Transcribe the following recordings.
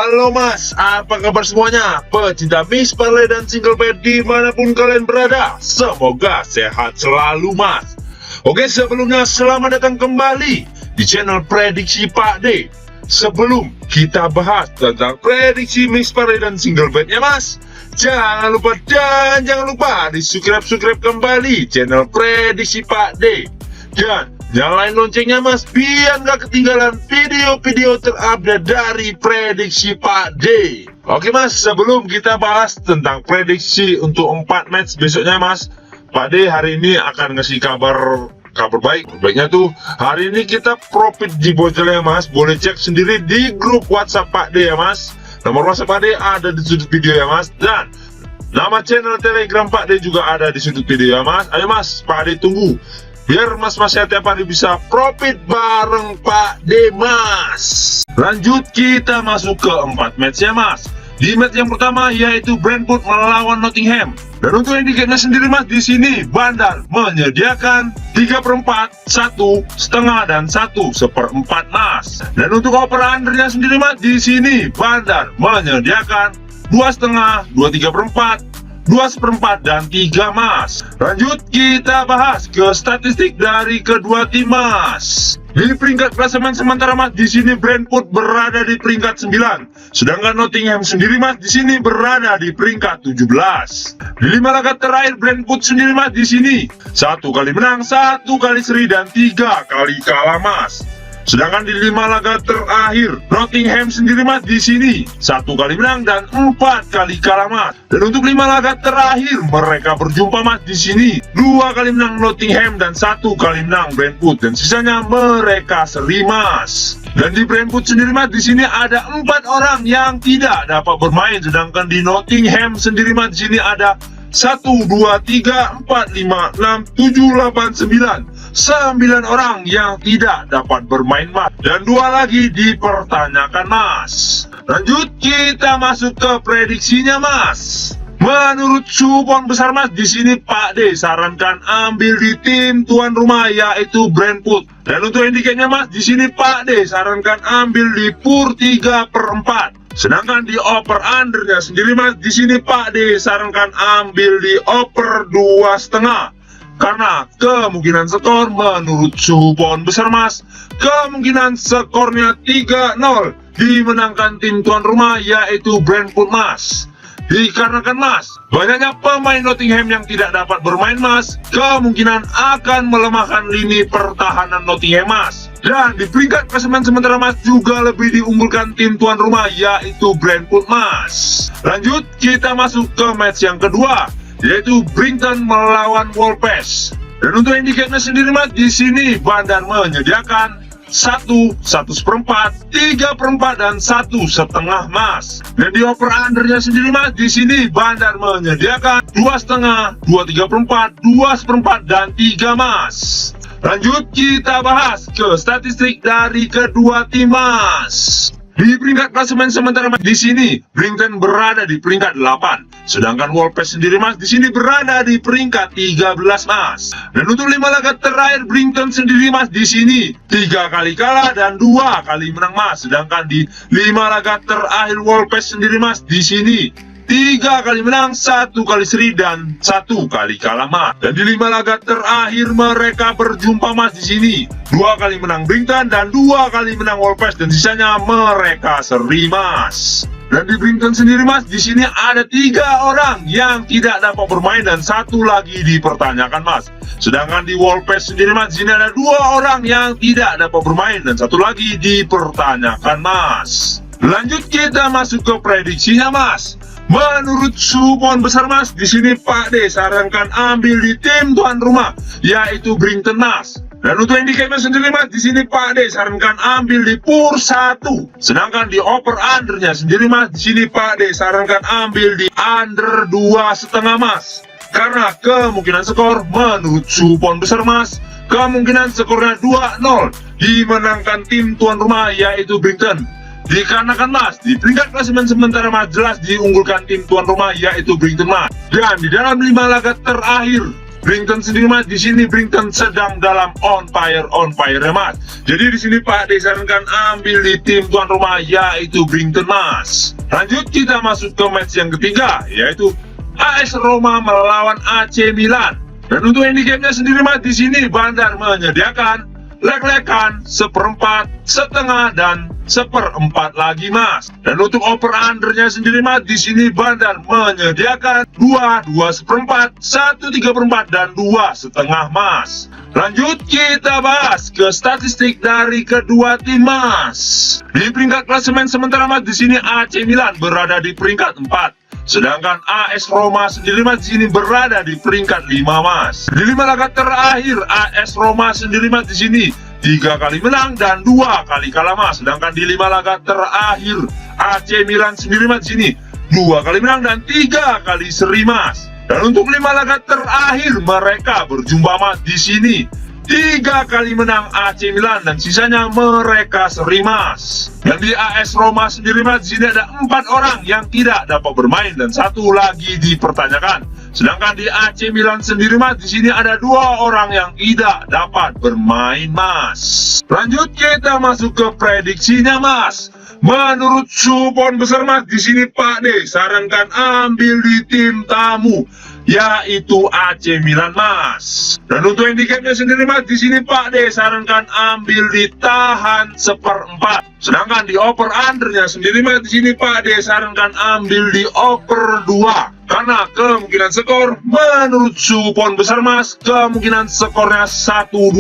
Halo mas, apa kabar semuanya? Pecinta Miss Parley dan single bed dimanapun kalian berada, semoga sehat selalu mas. Oke, sebelumnya selamat datang kembali di channel Prediksi Pak D. Sebelum kita bahas tentang prediksi Miss Parley dan single bednya mas, jangan lupa di subscribe kembali channel Prediksi Pak D. Dan nyalain loncengnya mas, biar nggak ketinggalan video-video terupdate dari prediksi Pak D. Oke mas, sebelum kita bahas tentang prediksi untuk 4 match besoknya mas, Pak D hari ini akan ngasih kabar baik. Baiknya tuh hari ini kita profit di bocelnya mas, boleh cek sendiri di grup WhatsApp Pak D ya mas. Nomor WhatsApp Pak D ada di sudut video ya mas, dan nama channel Telegram Pak D juga ada di sudut video ya mas. Ayo mas, Pak D tunggu, biar mas-mas tiap hari bisa profit bareng Pak D mas. Lanjut kita masuk ke 4 match ya mas. Di match yang pertama yaitu Brentford melawan Nottingham. Dan untuk handicapnya sendiri mas, di sini Bandar menyediakan 3/4, 1/2 dan 1/4 mas. Dan untuk over undernya sendiri mas, di sini Bandar menyediakan 2/2, 2/3/4, 2/4 dan 3 mas. Lanjut kita bahas ke statistik dari kedua tim mas. Di peringkat klasemen sementara mas, di sini Brentford berada di peringkat 9, sedangkan Nottingham sendiri mas di sini berada di peringkat 17. Di 5 laga terakhir Brentford sendiri mas, di sini 1 kali menang, 1 kali seri dan 3 kali kalah mas. Sedangkan di 5 laga terakhir Nottingham sendiri mas, di sini 1 kali menang dan 4 kali kalah mas. Dan untuk 5 laga terakhir mereka berjumpa mas, di sini 2 kali menang Nottingham dan 1 kali menang Brentford, dan sisanya mereka seri mas. Dan di Brentford sendiri mas, di sini ada 4 orang yang tidak dapat bermain, sedangkan di Nottingham sendiri mas, di sini ada 1, 2, 3, 4, 5, 6, 7, 8, 9 orang yang tidak dapat bermain mas, dan 2 lagi dipertanyakan mas. Lanjut kita masuk ke prediksinya mas. Menurut supon besar mas, di sini Pak D sarankan ambil di tim tuan rumah yaitu Brentford. Dan untuk handicapnya mas, di sini Pak D sarankan ambil di PUR 3/4. Sedangkan di over undernya sendiri mas, di sini Pak D sarankan ambil di over 2/5. Karena kemungkinan skor menurut supon besar mas, kemungkinan skornya 3-0 dimenangkan tim tuan rumah yaitu Brentford mas. Dikarenakan mas, banyaknya pemain Nottingham yang tidak dapat bermain mas, kemungkinan akan melemahkan lini pertahanan Nottingham mas. Dan di peringkat klasemen sementara mas juga lebih diunggulkan tim tuan rumah yaitu Brentford mas. Lanjut kita masuk ke match yang kedua yaitu Brighton melawan Wolves. Dan untuk handicapnya sendiri mas, di sini Bandar menyediakan 1, 1/4, 3/4 dan 1/2 mas. Dan di over undernya sendiri mas, di sini Bandar menyediakan 2/2, 2/3/4, 2/4 dan 3 mas. Lanjut kita bahas ke statistik dari kedua tim mas. Di peringkat klasemen sementara mas, di sini Brighton berada di peringkat 8, sedangkan Wolves sendiri mas di sini berada di peringkat 13 mas. Dan untuk 5 laga terakhir Brighton sendiri mas, di sini 3 kali kalah dan 2 kali menang mas. Sedangkan di 5 laga terakhir Wolves sendiri mas, di sini 3 kali menang, 1 kali seri dan 1 kali kalah mas. Dan di 5 laga terakhir mereka berjumpa mas, di sini 2 kali menang Brighton dan 2 kali menang Wolves, dan sisanya mereka seri mas. Dan di Brighton sendiri mas, di sini ada 3 orang yang tidak dapat bermain dan 1 lagi dipertanyakan mas. Sedangkan di Wolves sendiri mas, di sini ada 2 orang yang tidak dapat bermain dan 1 lagi dipertanyakan mas. Lanjut kita masuk ke prediksinya mas. Menurut supon besar mas, di sini Pak D sarankan ambil di tim tuan rumah yaitu Brighton mas. Dan untuk handicapnya sendiri mas, di sini Pak D sarankan ambil di PUR 1. Sedangkan di over undernya sendiri mas, di sini Pak D sarankan ambil di under 2/5 mas. Karena kemungkinan skor menurut supon besar mas, kemungkinan skornya 2-0 dimenangkan tim tuan rumah yaitu Brighton. Dikarenakan mas, di peringkat klasemen sementara mas jelas diunggulkan tim tuan rumah yaitu Brighton mas. Dan di dalam 5 laga terakhir Brighton sendiri mas, di sini Brighton sedang dalam on fire ya mas. Jadi di sini Pak D sarankan ambil di tim tuan rumah yaitu Brighton mas. Lanjut kita masuk ke match yang ketiga yaitu AS Roma melawan AC Milan. Dan untuk handicapnya sendiri mas, di sini Bandar menyediakan leg-legan, seperempat, setengah, dan seperempat lagi mas. Dan untuk over undernya sendiri mas, di sini Bandar menyediakan 2 seperempat, 1 3/4, dan 2 setengah mas. Lanjut kita bahas ke statistik dari kedua tim mas. Di peringkat klasemen sementara mas, di sini AC Milan berada di peringkat 4. Sedangkan AS Roma sendiri mas di sini berada di peringkat 5 mas. Di 5 laga terakhir AS Roma sendiri mas di sini 3 kali menang dan 2 kali kalah mas. Sedangkan di 5 laga terakhir AC Milan sendiri mas di sini 2 kali menang dan 3 kali seri mas. Dan untuk 5 laga terakhir mereka berjumpa mas di sini 3 kali menang AC Milan dan sisanya mereka seri mas. Dan di AS Roma sendiri mas di sini ada 4 orang yang tidak dapat bermain dan 1 lagi dipertanyakan. Sedangkan di AC Milan sendiri mas di sini ada 2 orang yang tidak dapat bermain mas. Lanjut kita masuk ke prediksinya mas. Menurut supporter besar mas di sini Pak D sarankan ambil di tim tamu yaitu AC Milan mas. Dan untuk handicapnya sendiri mas di sini Pak D sarankan ambil di tahan seperempat. Sedangkan di over undernya sendiri mas di sini Pak D sarankan ambil di over 2. Karena kemungkinan skor menurut supporter besar mas kemungkinan skornya 1-2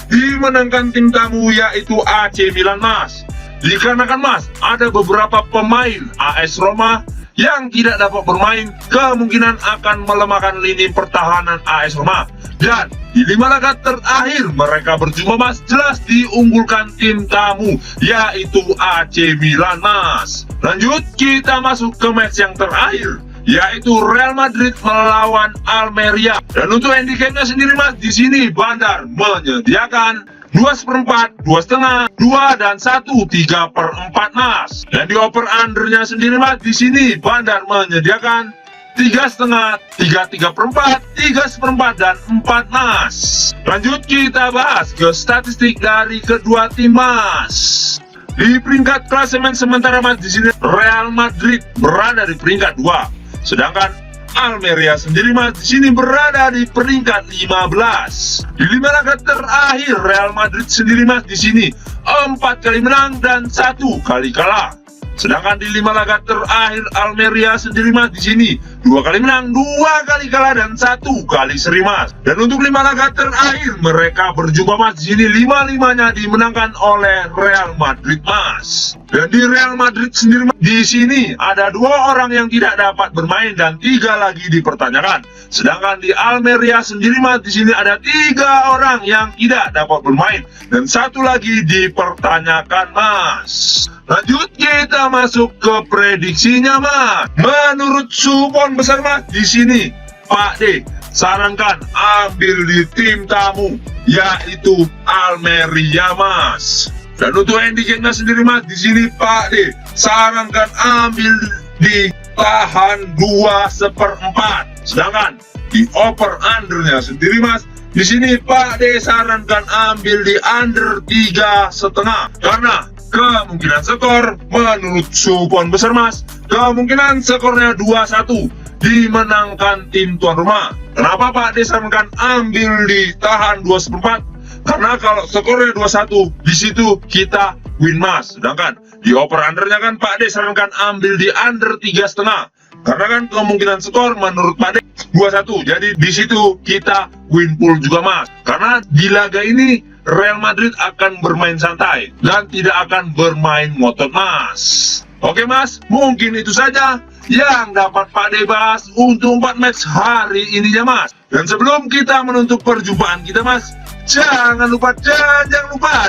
dimenangkan tim tamu yaitu AC Milan mas. Dikarenakan mas ada beberapa pemain AS Roma yang tidak dapat bermain kemungkinan akan melemahkan lini pertahanan AS Roma. Dan di 5 laga terakhir mereka berjumpa mas jelas diunggulkan tim tamu yaitu AC Milan mas. Lanjut kita masuk ke match yang terakhir yaitu Real Madrid melawan Almeria. Dan untuk handicapnya sendiri mas di sini Bandar menyediakan 2 seperempat, 2 setengah, 2 dan 1 3/4 mas. Dan di over undernya sendiri mas di sini Bandar menyediakan 3 setengah, 3 3/4, 3 seperempat dan 4 mas. Lanjut kita bahas ke statistik dari kedua tim mas. Di peringkat klasemen sementara mas di sini Real Madrid berada di peringkat 2. Sedangkan Almeria sendiri mas di sini berada di peringkat 15. Di 5 laga terakhir Real Madrid sendiri mas di sini 4 kali menang dan 1 kali kalah. Sedangkan di 5 laga terakhir Almeria sendiri mas di sini 2 kali menang, 2 kali kalah dan 1 kali seri mas. Dan untuk 5 laga terakhir mereka berjumpa mas di sini 5-5-nya dimenangkan oleh Real Madrid mas. Dan di Real Madrid sendiri mas, di sini ada 2 orang yang tidak dapat bermain dan 3 lagi dipertanyakan. Sedangkan di Almeria sendiri mas di sini ada 3 orang yang tidak dapat bermain dan 1 lagi dipertanyakan mas. Lanjut kita masuk ke prediksinya mas. Menurut supporter besar mas di sini Pak D sarankan ambil di tim tamu yaitu Almeria mas. Dan untuk handicapnya sendiri mas di sini Pak D sarankan ambil di tahan 2 seperempat. Sedangkan di over undernya sendiri mas di sini Pak D sarankan ambil di under 3 setengah. Karena kemungkinan skor menurut supporter besar mas kemungkinan skornya 2-1 dimenangkan tim tuan rumah. Kenapa Pak D sarankan ambil di tahan 2 seperempat? Karena kalau skornya 2-1 di situ kita win mas. Sedangkan di over undernya kan Pak D sarankan ambil di under 3,5. Karena kan kemungkinan skor menurut Pak D 2-1. Jadi di situ kita win pool juga mas. Karena di laga ini Real Madrid akan bermain santai dan tidak akan bermain ngotot mas. Oke mas, mungkin itu saja yang dapat Pak D bahas untuk 4 match hari ini ya mas. Dan sebelum kita menutup perjumpaan kita mas, jangan lupa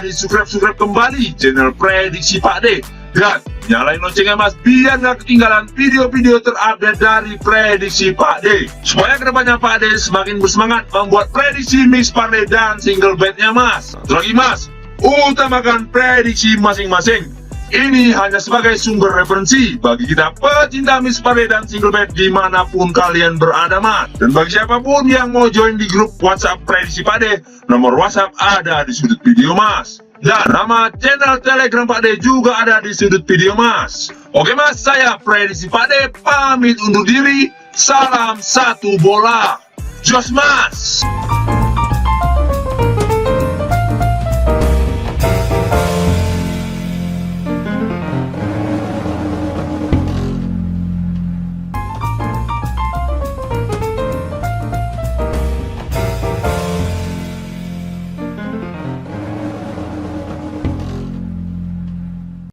di subscribe kembali channel prediksi Pak D dan nyalain loncengnya mas biar nggak ketinggalan video-video terupdate dari prediksi Pak D, supaya kedepannya Pak D semakin bersemangat membuat prediksi mix parlay dan single betnya mas. Satu lagi mas, utamakan prediksi masing-masing. Ini hanya sebagai sumber referensi bagi kita pecinta Miss Pade dan single bed dimanapun kalian berada mas. Dan bagi siapapun yang mau join di grup WhatsApp Prediksi Pade, nomor WhatsApp ada di sudut video mas. Dan nama channel Telegram Pade juga ada di sudut video mas. Oke mas, saya Prediksi Pade pamit undur diri. Salam satu bola. Jos mas.